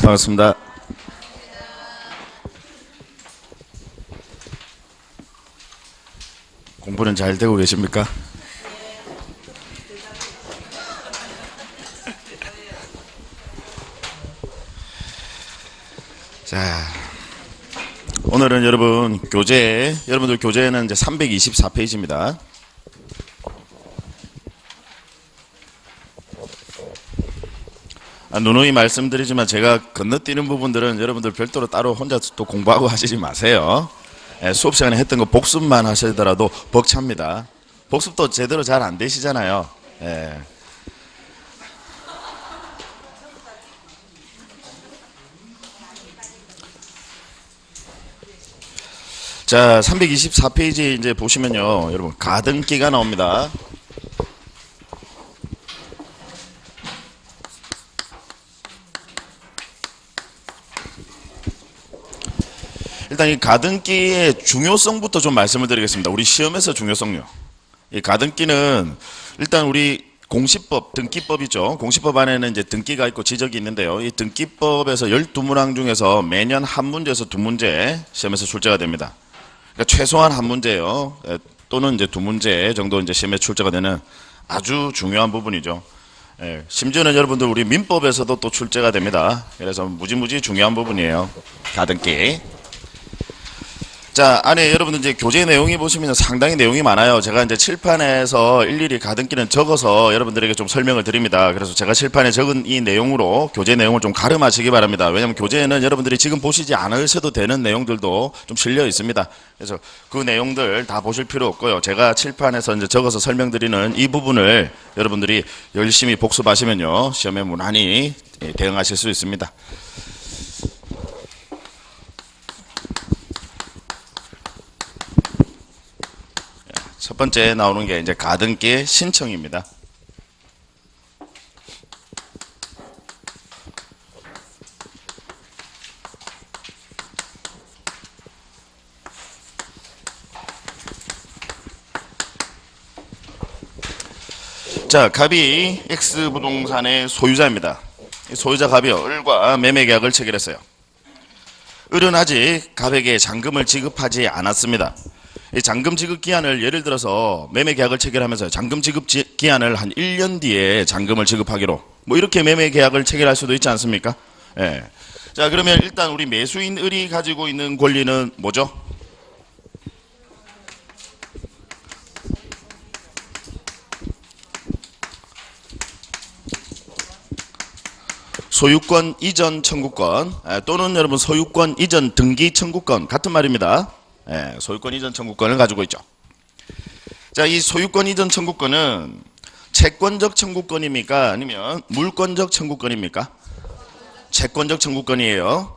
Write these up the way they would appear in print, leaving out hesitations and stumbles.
반갑습니다. 공부는 잘 되고 계십니까? 자, 오늘은 여러분들 교재는 이제 324페이지입니다. 누누이 말씀드리지만 제가 건너뛰는 부분들은 여러분들 별도로 따로 혼자 또 공부하고 하시지 마세요. 수업 시간에 했던 거 복습만 하시더라도 벅찹니다. 복습도 제대로 잘 안 되시잖아요. 자, 324페이지 이제 보시면요, 여러분 가등기가 나옵니다. 일단 이 가등기의 중요성부터 좀 말씀을 드리겠습니다. 우리 시험에서 중요성요. 이 가등기는 일단 우리 공시법, 등기법이죠. 공시법 안에는 이제 등기가 있고 지적이 있는데요. 이 등기법에서 12문항 중에서 매년 한 문제에서 두 문제 시험에서 출제가 됩니다. 그러니까 최소한 한 문제요. 또는 이제 두 문제 정도 이제 시험에 출제가 되는 아주 중요한 부분이죠. 심지어는 여러분들 우리 민법에서도 또 출제가 됩니다. 그래서 무지무지 중요한 부분이에요. 가등기. 자, 안에 여러분들 이제 교재 내용이 보시면 상당히 내용이 많아요. 제가 이제 칠판에서 일일이 가등기는 적어서 여러분들에게 좀 설명을 드립니다. 그래서 제가 칠판에 적은 이 내용으로 교재 내용을 좀 가름하시기 바랍니다. 왜냐하면 교재에는 여러분들이 지금 보시지 않으셔도 되는 내용들도 좀 실려 있습니다. 그래서 그 내용들 다 보실 필요 없고요. 제가 칠판에서 이제 적어서 설명드리는 이 부분을 여러분들이 열심히 복습하시면요, 시험에 무난히 대응하실 수 있습니다. 첫 번째 나오는 게 이제 가등기 신청입니다. 자, 갑이 X 부동산의 소유자입니다. 소유자 갑이요, 을과 매매 계약을 체결했어요. 을은 아직 갑에게 잔금을 지급하지 않았습니다. 이 잔금 지급 기한을 예를 들어서 매매 계약을 체결하면서 잔금 지급 기한을 한 1년 뒤에 잔금을 지급하기로, 뭐 이렇게 매매 계약을 체결할 수도 있지 않습니까? 자, 그러면 일단 우리 매수인 을이 가지고 있는 권리는 뭐죠? 소유권 이전 청구권, 또는 여러분 소유권 이전 등기 청구권, 같은 말입니다. 소유권 이전 청구권을 가지고 있죠. 자, 이 소유권 이전 청구권은 채권적 청구권입니까? 아니면 물권적 청구권입니까? 채권적 청구권이에요.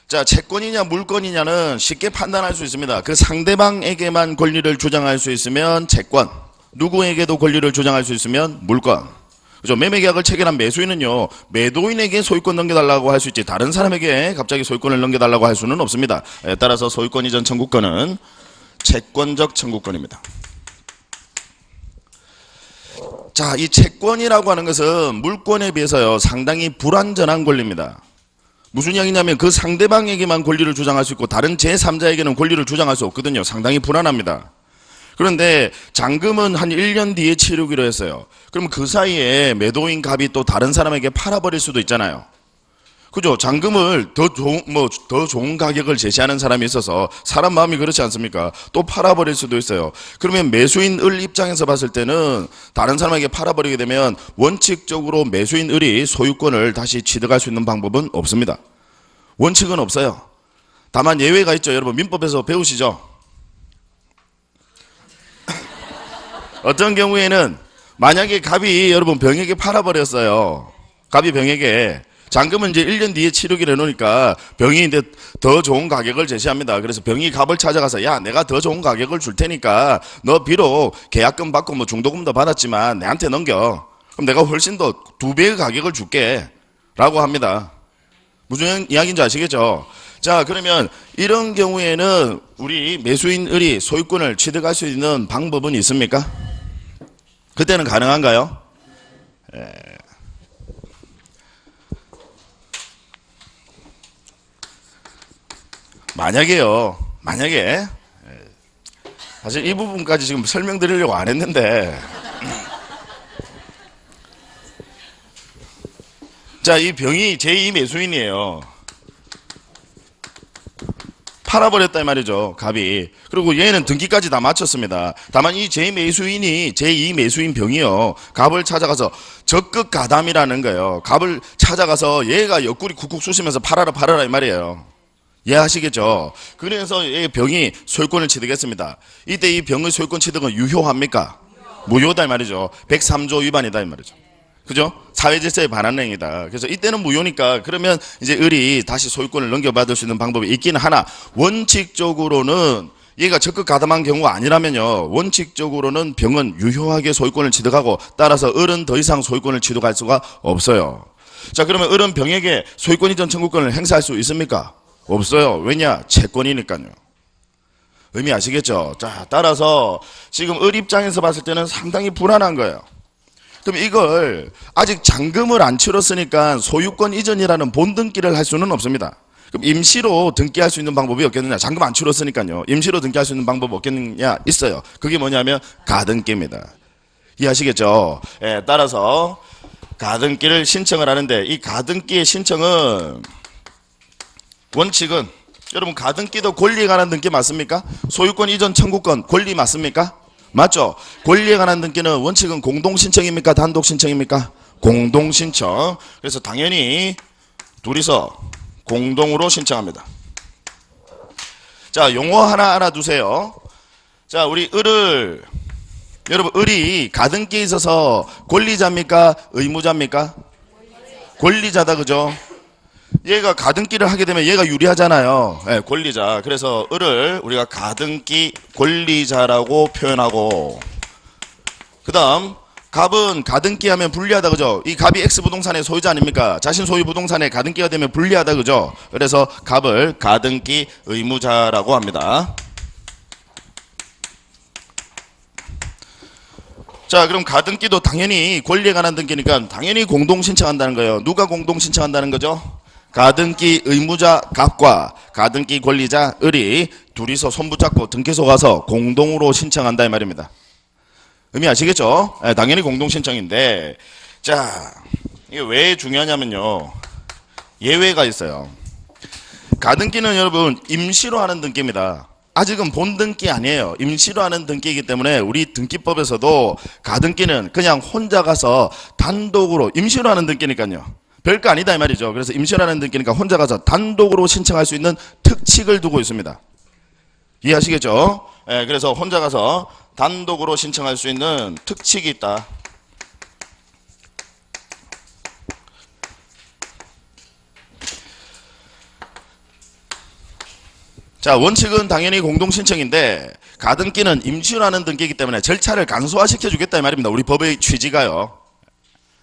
자, 채권이냐 물권이냐는 쉽게 판단할 수 있습니다. 그 상대방에게만 권리를 주장할 수 있으면 채권, 누구에게도 권리를 주장할 수 있으면 물권. 그죠? 매매 계약을 체결한 매수인은요, 매도인에게 소유권 넘겨달라고 할 수 있지, 다른 사람에게 갑자기 소유권을 넘겨달라고 할 수는 없습니다. 따라서 소유권 이전 청구권은 채권적 청구권입니다. 자, 이 채권이라고 하는 것은 물권에 비해서요, 상당히 불완전한 권리입니다. 무슨 이야기냐면 그 상대방에게만 권리를 주장할 수 있고 다른 제3자에게는 권리를 주장할 수 없거든요. 상당히 불안합니다. 그런데 잔금은 한 1년 뒤에 치르기로 했어요. 그럼 그 사이에 매도인 갑이 또 다른 사람에게 팔아버릴 수도 있잖아요. 그죠? 잔금을 더 좋은 가격을 제시하는 사람이 있어서 사람 마음이 그렇지 않습니까? 또 팔아버릴 수도 있어요. 그러면 매수인 을 입장에서 봤을 때는 다른 사람에게 팔아버리게 되면 원칙적으로 매수인 을이 소유권을 다시 취득할 수 있는 방법은 없습니다. 원칙은 없어요. 다만 예외가 있죠. 여러분 민법에서 배우시죠? 어떤 경우에는 만약에 갑이 여러분 병에게 팔아버렸어요. 갑이 병에게 잔금은 이제 1년 뒤에 치르기로 해놓으니까 병이 이제 더 좋은 가격을 제시합니다. 그래서 병이 갑을 찾아가서 야, 내가 더 좋은 가격을 줄 테니까 너 비록 계약금 받고 뭐 중도금도 받았지만 내한테 넘겨. 그럼 내가 훨씬 더 2배의 가격을 줄게 라고 합니다. 무슨 이야기인지 아시겠죠? 자, 그러면 이런 경우에는 우리 매수인 을이 소유권을 취득할 수 있는 방법은 있습니까? 그때는 가능한가요? 만약에요. 만약에 사실 이 부분까지 지금 설명드리려고 안 했는데 자, 이 병이 제2 매수인이에요. 팔아버렸다 이 말이죠. 갑이. 그리고 얘는 등기까지 다 마쳤습니다. 다만 이 제2 매수인 병이요. 갑을 찾아가서 적극 가담이라는 거예요. 갑을 찾아가서 얘가 옆구리 쿡쿡 쑤시면서 팔아라 이 말이에요. 이해하시겠죠? 그래서 이 병이 소유권을 취득했습니다. 이때 이 병의 소유권 취득은 유효합니까? 무효다 이 말이죠. 103조 위반이다 이 말이죠. 그죠? 사회질서에 반하는 행위다. 그래서 이때는 무효니까 그러면 이제 을이 다시 소유권을 넘겨받을 수 있는 방법이 있기는 하나 원칙적으로는 얘가 적극 가담한 경우가 아니라면요. 원칙적으로는 병은 유효하게 소유권을 취득하고 따라서 을은 더 이상 소유권을 취득할 수가 없어요. 자, 그러면 을은 병에게 소유권 이전 청구권을 행사할 수 있습니까? 없어요. 왜냐? 채권이니까요. 의미 아시겠죠? 자, 따라서 지금 을 입장에서 봤을 때는 상당히 불안한 거예요. 그럼 이걸 아직 잔금을 안 치렀으니까 소유권 이전이라는 본등기를 할 수는 없습니다. 그럼 임시로 등기할 수 있는 방법이 없겠느냐? 잔금 안 치렀으니까요. 임시로 등기할 수 있는 방법 없겠느냐? 있어요. 그게 뭐냐면 가등기입니다. 이해하시겠죠? 예, 따라서 가등기를 신청을 하는데 이 가등기의 신청은 원칙은 여러분 가등기도 권리에 관한 등기 맞습니까? 소유권 이전 청구권 권리 맞습니까? 맞죠? 권리에 관한 등기는 원칙은 공동신청입니까? 단독신청입니까? 공동신청. 그래서 당연히 둘이서 공동으로 신청합니다. 자, 용어 하나 알아두세요. 자, 우리 여러분 을이 가등기에 있어서 권리자입니까? 의무자입니까? 권리자다, 그죠? 얘가 가등기를 하게 되면 얘가 유리하잖아요. 네, 권리자. 그래서 을을 우리가 가등기 권리자라고 표현하고, 그 다음 갑은 가등기 하면 불리하다, 그죠? 이 갑이 X부동산의 소유자 아닙니까? 자신 소유 부동산에 가등기가 되면 불리하다, 그죠? 그래서 갑을 가등기 의무자라고 합니다. 자, 그럼 가등기도 당연히 권리에 관한 등기니까 당연히 공동신청한다는 거예요. 누가 공동신청한다는 거죠? 가등기 의무자 갑과 가등기 권리자 을이 둘이서 손붙잡고 등기소 가서 공동으로 신청한다 이 말입니다. 의미 아시겠죠? 네, 당연히 공동신청인데, 자, 이게 왜 중요하냐면요. 예외가 있어요. 가등기는 여러분 임시로 하는 등기입니다. 아직은 본등기 아니에요. 임시로 하는 등기이기 때문에 우리 등기법에서도 가등기는 그냥 혼자 가서 단독으로 임시로 하는 등기니까요. 별거 아니다 이 말이죠. 그래서 임시라는 등기니까 혼자 가서 단독으로 신청할 수 있는 특칙을 두고 있습니다. 이해하시겠죠? 예, 그래서 혼자 가서 단독으로 신청할 수 있는 특칙이 있다. 자, 원칙은 당연히 공동신청인데 가등기는 임시라는 등기이기 때문에 절차를 간소화시켜 주겠다 이 말입니다. 우리 법의 취지가요.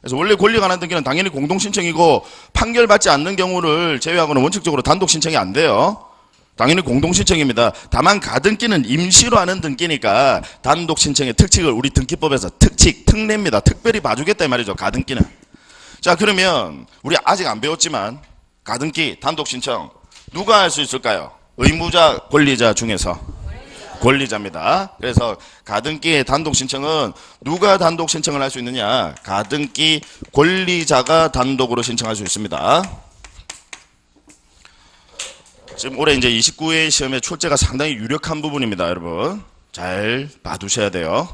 그래서 원래 권리에 관한 등기는 당연히 공동신청이고 판결받지 않는 경우를 제외하고는 원칙적으로 단독신청이 안 돼요. 당연히 공동신청입니다. 다만 가등기는 임시로 하는 등기니까 단독신청의 특칙을 우리 등기법에서 특례입니다. 특별히 봐주겠다 이 말이죠. 가등기는. 자, 그러면 우리 아직 안 배웠지만 가등기 단독신청 누가 할 수 있을까요? 의무자 권리자 중에서 권리자입니다. 그래서 가등기의 단독 신청은 누가 단독 신청을 할 수 있느냐? 가등기 권리자가 단독으로 신청할 수 있습니다. 지금 올해 이제 29회 시험의 출제가 상당히 유력한 부분입니다, 여러분. 잘 봐두셔야 돼요.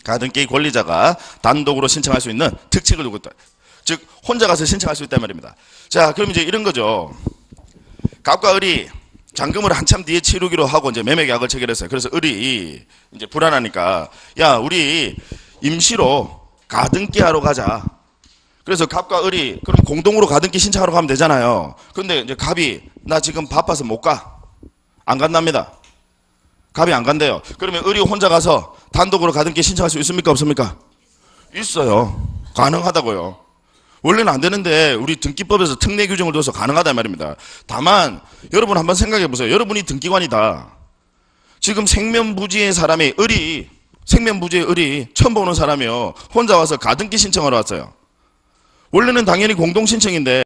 가등기 권리자가 단독으로 신청할 수 있는 특칙을 두고 있다. 즉 혼자 가서 신청할 수 있단 말입니다. 자, 그럼 이제 이런 거죠. 갑과 을이 잔금을 한참 뒤에 치르기로 하고 이제 매매 계약을 체결했어요. 그래서 을이 이제 불안하니까 야, 우리 임시로 가등기 하러 가자. 그래서 갑과 을이 그럼 공동으로 가등기 신청하러 가면 되잖아요. 근데 이제 갑이 나 지금 바빠서 못 가. 안 간답니다. 갑이 안 간대요. 그러면 을이 혼자 가서 단독으로 가등기 신청할 수 있습니까? 없습니까? 있어요. 가능하다고요. 원래는 안 되는데 우리 등기법에서 특례 규정을 둬서 가능하다 말입니다. 다만 여러분 한번 생각해 보세요. 여러분이 등기관이다. 지금 생면부지의 사람이 생면부지의 을이 처음 보는 사람이요. 혼자 와서 가등기 신청하러 왔어요. 원래는 당연히 공동신청인데